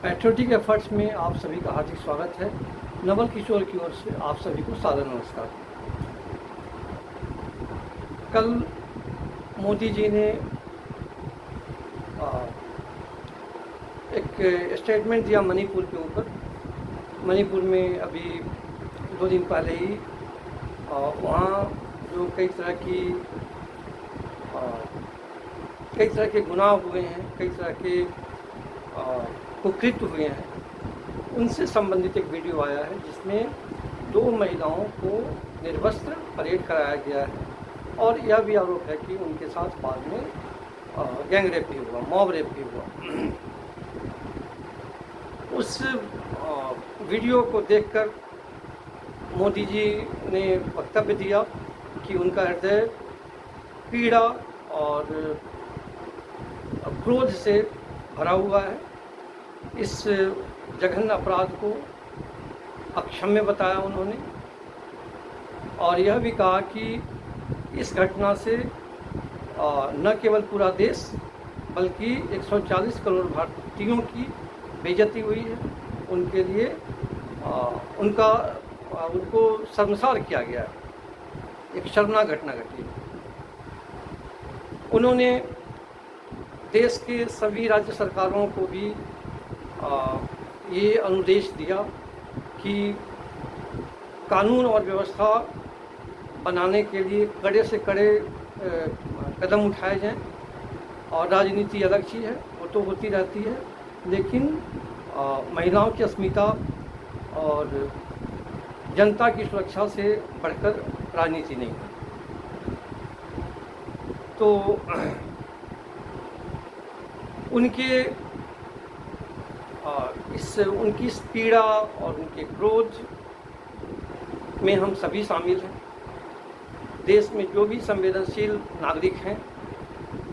Patriotic efforts में आप सभी का हार्दिक स्वागत है। नवल किशोर की ओर से आप सभी को सादर नमस्कार। कल मोदी जी ने एक स्टेटमेंट दिया मणिपुर के ऊपर। मणिपुर में अभी 2 दिन पहले ही वहाँ जो कई तरह के गुनाह हुए हैं, कई तरह के कुकृत्य हुए हैं, उनसे संबंधित एक वीडियो आया है जिसमें 2 महिलाओं को निर्वस्त्र परेड कराया गया है और यह भी आरोप है कि उनके साथ बाद में गैंग रेप भी हुआ, मॉब रेप भी हुआ। उस वीडियो को देखकर मोदी जी ने वक्तव्य दिया कि उनका हृदय पीड़ा और क्रोध से भरा हुआ है। इस जघन्य अपराध को अक्षम्य बताया उन्होंने और यह भी कहा कि इस घटना से न केवल पूरा देश बल्कि 140 करोड़ भारतीयों की बेइज्जती हुई है। उनके लिए उनको शर्मसार किया गया है। एक शर्मनाक घटना घटी। उन्होंने देश के सभी राज्य सरकारों को भी ये अनुदेश दिया कि कानून और व्यवस्था बनाने के लिए कड़े से कड़े कदम उठाए जाएं। और राजनीति अलग चीज़ है, वो तो होती रहती है, लेकिन महिलाओं की अस्मिता और जनता की सुरक्षा से बढ़कर राजनीति नहीं है। तो उनकी इस पीड़ा और उनके क्रोध में हम सभी शामिल हैं। देश में जो भी संवेदनशील नागरिक हैं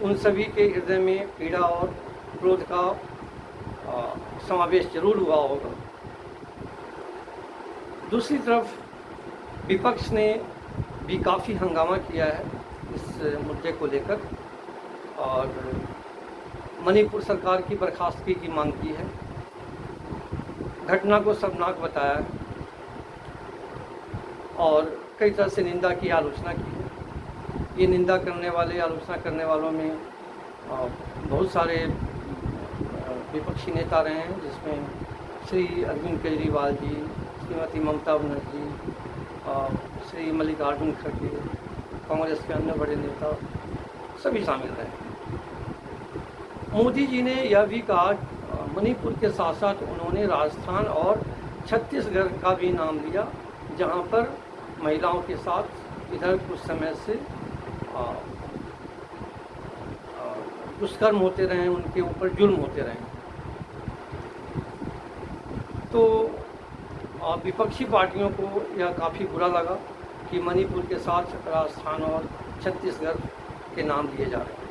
उन सभी के हृदय में पीड़ा और क्रोध का समावेश जरूर हुआ होगा। दूसरी तरफ विपक्ष ने भी काफ़ी हंगामा किया है इस मुद्दे को लेकर और मणिपुर सरकार की बर्खास्तगी की मांग की है। घटना को शर्मनाक बताया है और कई तरह से निंदा की, आलोचना की है। ये निंदा करने वाले, आलोचना करने वालों में बहुत सारे विपक्षी नेता रहे हैं, जिसमें श्री अरविंद केजरीवाल जी, श्रीमती ममता बनर्जी, श्री मल्लिकार्जुन खड़गे, कांग्रेस के अन्य बड़े नेता सभी शामिल रहे। मोदी जी ने यह भी कहा, मणिपुर के साथ साथ उन्होंने राजस्थान और छत्तीसगढ़ का भी नाम लिया, जहां पर महिलाओं के साथ इधर कुछ समय से दुष्कर्म होते रहे, उनके ऊपर जुल्म होते रहे। तो विपक्षी पार्टियों को यह काफ़ी बुरा लगा कि मणिपुर के साथ राजस्थान और छत्तीसगढ़ के नाम लिए जा रहे हैं।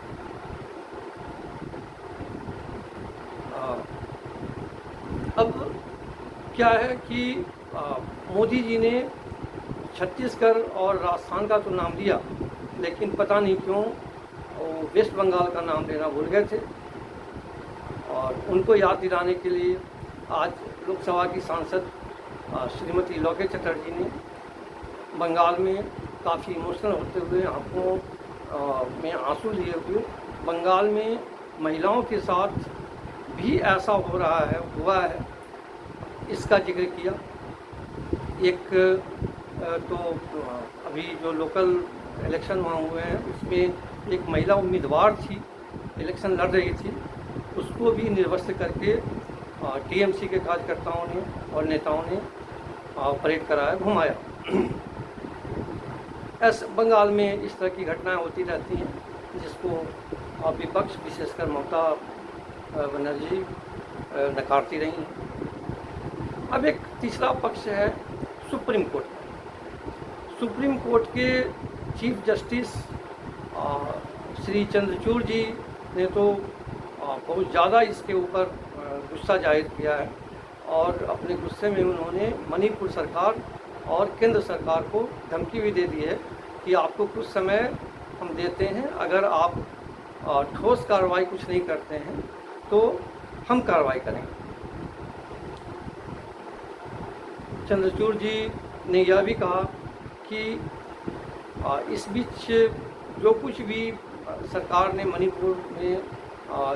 अब क्या है कि मोदी जी ने छत्तीसगढ़ और राजस्थान का तो नाम लिया, लेकिन पता नहीं क्यों वेस्ट बंगाल का नाम लेना भूल गए थे। और उनको याद दिलाने के लिए आज लोकसभा की सांसद श्रीमती लोके चटर्जी ने बंगाल में काफ़ी इमोशनल होते हुए, आंखों में आंसू लिए हुए, बंगाल में महिलाओं के साथ भी ऐसा हुआ है, इसका जिक्र किया। एक तो अभी जो लोकल इलेक्शन वहाँ हुए हैं उसमें एक महिला उम्मीदवार थी, इलेक्शन लड़ रही थी, उसको भी निर्वस्त्र करके टीएमसी के कार्यकर्ताओं ने और नेताओं ने परेड कराया, घुमाया। ऐसे बंगाल में इस तरह की घटनाएं होती रहती हैं, जिसको विपक्ष विशेषकर ममता बनर्जी नकारती रही हैं। अब एक तीसरा पक्ष है सुप्रीम कोर्ट। सुप्रीम कोर्ट के चीफ जस्टिस श्री चंद्रचूड़ जी ने तो बहुत ज़्यादा इसके ऊपर गुस्सा जाहिर किया है और अपने गुस्से में उन्होंने मणिपुर सरकार और केंद्र सरकार को धमकी भी दे दी है कि आपको कुछ समय हम देते हैं, अगर आप ठोस कार्रवाई कुछ नहीं करते हैं तो हम कार्रवाई करेंगे। चंद्रचूड़ जी ने यह भी कहा कि इस बीच जो कुछ भी सरकार ने मणिपुर में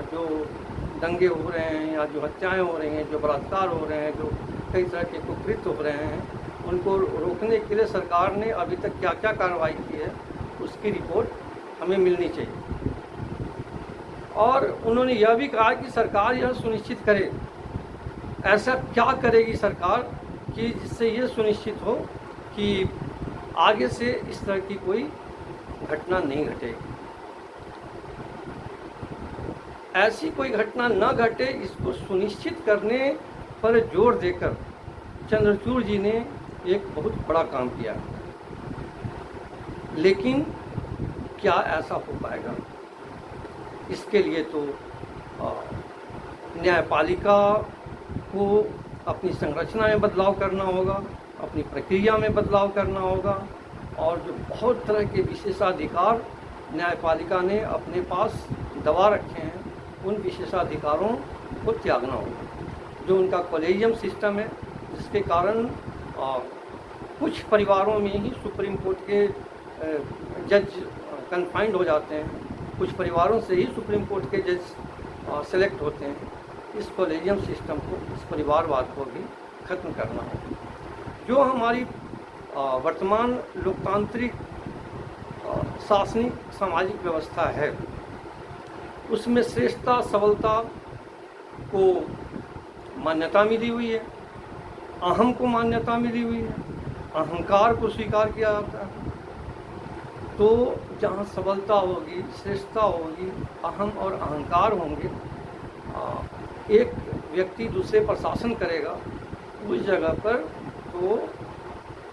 जो दंगे हो रहे हैं या जो हत्याएं हो रही हैं, जो बलात्कार हो रहे हैं, जो कई तरह के कुकृत्य हो रहे हैं, उनको रोकने के लिए सरकार ने अभी तक क्या क्या कार्रवाई की है उसकी रिपोर्ट हमें मिलनी चाहिए। और उन्होंने यह भी कहा कि सरकार यह सुनिश्चित करे, ऐसा क्या करेगी सरकार कि जिससे ये सुनिश्चित हो कि आगे से इस तरह की कोई घटना नहीं घटेगी, ऐसी कोई घटना न घटे, इसको सुनिश्चित करने पर जोर देकर चंद्रचूड़ जी ने एक बहुत बड़ा काम किया। लेकिन क्या ऐसा हो पाएगा? इसके लिए तो न्यायपालिका को अपनी संरचना में बदलाव करना होगा, अपनी प्रक्रिया में बदलाव करना होगा, और जो बहुत तरह के विशेषाधिकार न्यायपालिका ने अपने पास दबा रखे हैं, उन विशेषाधिकारों को त्यागना होगा। जो उनका कॉलेजियम सिस्टम है, जिसके कारण कुछ परिवारों में ही सुप्रीम कोर्ट के जज कन्फाइंड हो जाते हैं, कुछ परिवारों से ही सुप्रीम कोर्ट के जज सेलेक्ट होते हैं। इस कॉलेजियम सिस्टम को, इस परिवारवाद को भी खत्म करना होगा। जो हमारी वर्तमान लोकतांत्रिक शासनिक सामाजिक व्यवस्था है, उसमें श्रेष्ठता सबलता को मान्यता मिली हुई है, अहम को मान्यता मिली हुई है, अहंकार को स्वीकार किया जाता है। तो जहाँ सबलता होगी, श्रेष्ठता होगी, अहम और अहंकार होंगे, एक व्यक्ति दूसरे पर शासन करेगा, उस जगह पर तो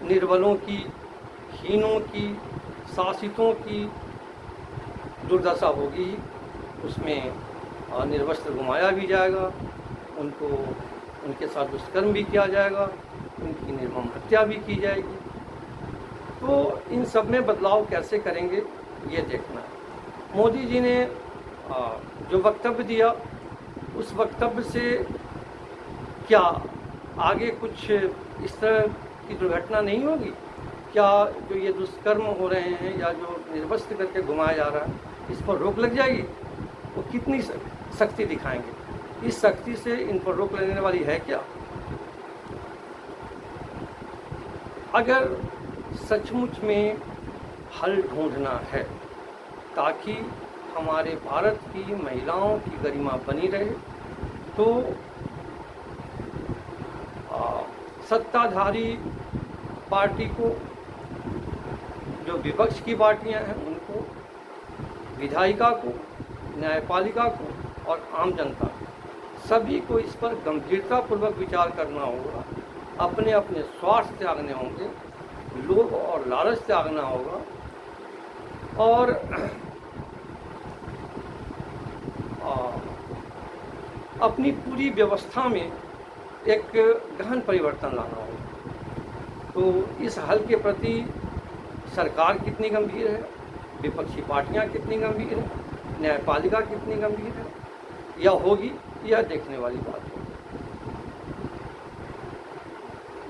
निर्बलों की, हीनों की, शासितों की दुर्दशा होगी। उसमें निर्वस्त्र घुमाया भी जाएगा, उनको उनके साथ दुष्कर्म भी किया जाएगा, उनकी निर्मम हत्या भी की जाएगी। तो इन सब में बदलाव कैसे करेंगे, ये देखना है। मोदी जी ने जो वक्तव्य दिया, उस वक्तव्य से क्या आगे कुछ इस तरह की दुर्घटना नहीं होगी? क्या जो ये दुष्कर्म हो रहे हैं या जो निर्वस्त्र करके घुमाया जा रहा है, इस पर रोक लग जाएगी? वो कितनी सख्ती दिखाएंगे? इस सख्ती से इन पर रोक लगने वाली है क्या? अगर सचमुच में हल ढूंढना है ताकि हमारे भारत की महिलाओं की गरिमा बनी रहे, तो सत्ताधारी पार्टी को, जो विपक्ष की पार्टियां हैं उनको, विधायिका को, न्यायपालिका को और आम जनता को, सभी को इस पर गंभीरतापूर्वक विचार करना होगा। अपने अपने स्वार्थ त्यागने होंगे, लोभ और लालच त्यागना होगा, और अपनी पूरी व्यवस्था में एक गहन परिवर्तन लाना होगा। तो इस हल के प्रति सरकार कितनी गंभीर है, विपक्षी पार्टियां कितनी गंभीर है, न्यायपालिका कितनी गंभीर है, या होगी, यह देखने वाली बात है।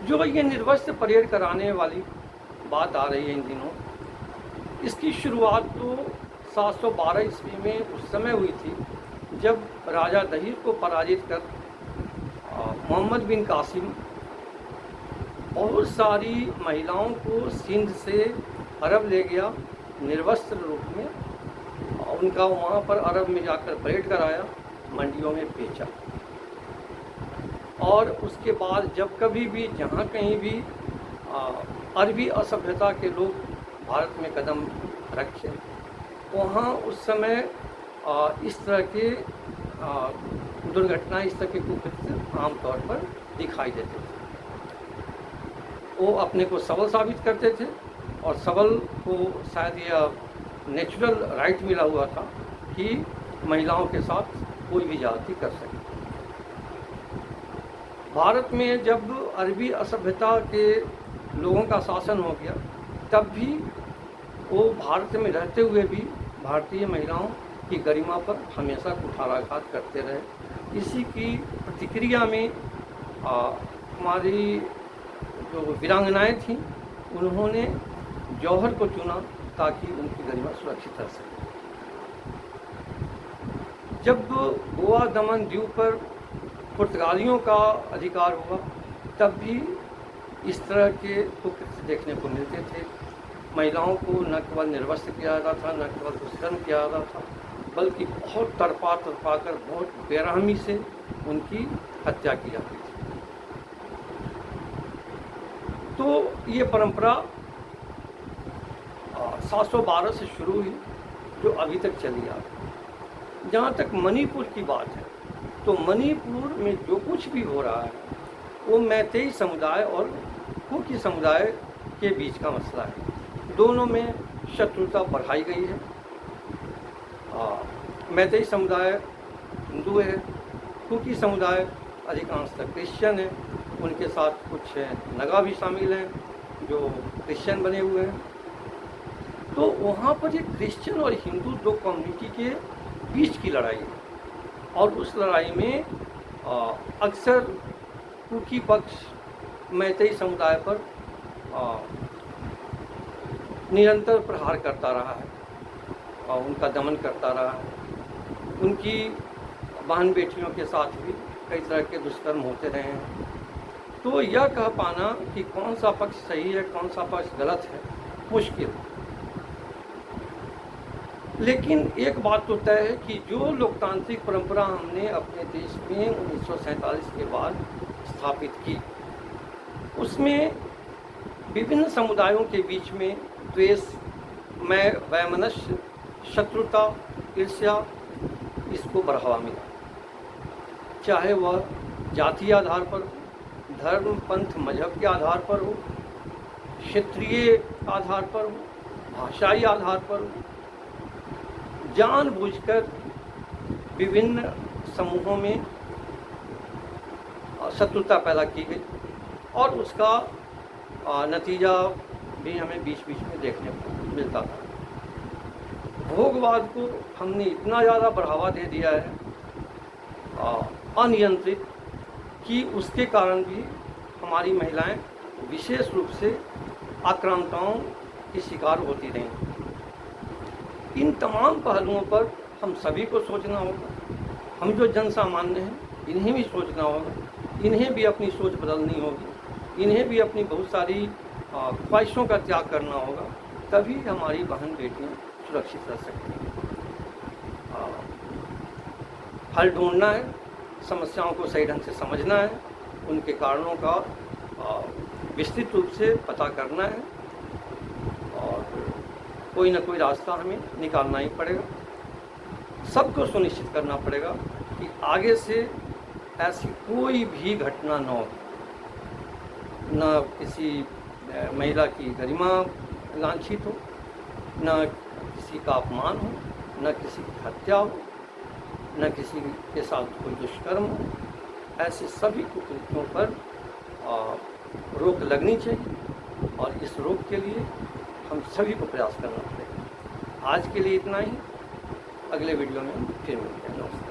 जो ये निर्वस्त्र परेड कराने वाली बात आ रही है इन दिनों, इसकी शुरुआत तो 712 ईस्वी में उस समय हुई थी जब राजा दहीर को पराजित कर मोहम्मद बिन कासिम बहुत सारी महिलाओं को सिंध से अरब ले गया निर्वस्त्र रूप में, उनका वहाँ पर अरब में जाकर परेड कराया, मंडियों में बेचा। और उसके बाद जब कभी भी जहाँ कहीं भी अरबी असभ्यता के लोग भारत में कदम रखे, वहाँ उस समय इस तरह के दुर्घटनाएं, इस तरह के कुकृत्य आमतौर पर दिखाई देते थे। वो अपने को सबल साबित करते थे, और सबल को शायद यह नेचुरल राइट मिला हुआ था कि महिलाओं के साथ कोई भी जाति कर सके। भारत में जब अरबी असभ्यता के लोगों का शासन हो गया, तब भी वो भारत में रहते हुए भी भारतीय महिलाओं की गरिमा पर हमेशा कुठाराघात करते रहे। इसी की प्रतिक्रिया में हमारी जो वीरांगनाएँ थीं उन्होंने जौहर को चुना ताकि उनकी गरिमा सुरक्षित रह सके। जब गोवा, दमन, दीव पर पुर्तगालियों का अधिकार हुआ तब भी इस तरह के कुकृत्य देखने को मिलते थे। महिलाओं को न केवल निर्वस्त्र किया जाता था, न केवल दुष्कर्म किया जाता था, बल्कि बहुत तड़पा कर बहुत बेरहमी से उनकी हत्या की जाती थी। तो ये परंपरा 712 से शुरू हुई जो अभी तक चली आ रही। जहाँ तक मणिपुर की बात है तो मणिपुर में जो कुछ भी हो रहा है वो मैतेई समुदाय और कुकी समुदाय के बीच का मसला है। दोनों में शत्रुता बढ़ाई गई है। मैतेई समुदाय हिंदू है, कुकी समुदाय अधिकांशतः क्रिश्चियन है, उनके साथ कुछ नगा भी शामिल हैं जो क्रिश्चियन बने हुए हैं। तो वहाँ पर ये क्रिश्चियन और हिंदू दो कम्युनिटी के बीच की लड़ाई है और उस लड़ाई में अक्सर कुकी पक्ष मैतेई समुदाय पर निरंतर प्रहार करता रहा है और उनका दमन करता रहा है। उनकी बहन बेटियों के साथ भी कई तरह के दुष्कर्म होते रहे हैं। तो यह कह पाना कि कौन सा पक्ष सही है, कौन सा पक्ष गलत है, मुश्किल। लेकिन एक बात तो तय है कि जो लोकतांत्रिक परंपरा हमने अपने देश में 1947 के बाद स्थापित की, उसमें विभिन्न समुदायों के बीच में द्वेष, वैमनस्य, शत्रुता, ईर्ष्या, इसको बढ़ावा मिला। चाहे वह जातीय आधार पर हो, धर्म, पंथ, मजहब के आधार पर हो, क्षेत्रीय आधार पर हो, भाषाई आधार पर हो, जानबूझकर विभिन्न समूहों में शत्रुता पैदा की गई और उसका नतीजा भी हमें बीच बीच में देखने को मिलता था। भोगवाद को हमने इतना ज़्यादा बढ़ावा दे दिया है अनियंत्रित कि उसके कारण भी हमारी महिलाएं विशेष रूप से आक्रामताओं की शिकार होती रहीं। इन तमाम पहलुओं पर हम सभी को सोचना होगा। हम जो जन सामान्य हैं इन्हें भी सोचना होगा, इन्हें भी अपनी सोच बदलनी होगी, इन्हें भी अपनी बहुत सारी ख्वाहिशों का त्याग करना होगा, तभी हमारी बहन बेटियां सुरक्षित रह सकती हैं। हल ढूंढना है, समस्याओं को सही ढंग से समझना है, उनके कारणों का विस्तृत रूप से पता करना है और कोई ना कोई रास्ता हमें निकालना ही पड़ेगा। सबको सुनिश्चित करना पड़ेगा कि आगे से ऐसी कोई भी घटना न हो, न किसी महिला की गरिमा लांछित हो, न किसी का अपमान हो, न किसी की हत्या हो, न किसी के साथ कोई दुष्कर्म हो। ऐसे सभी कुकृत्यों पर रोक लगनी चाहिए और इस रोक के लिए हम सभी को प्रयास करना पड़ेगा। आज के लिए इतना ही, अगले वीडियो में फिर मिलते हैं। नमस्कार।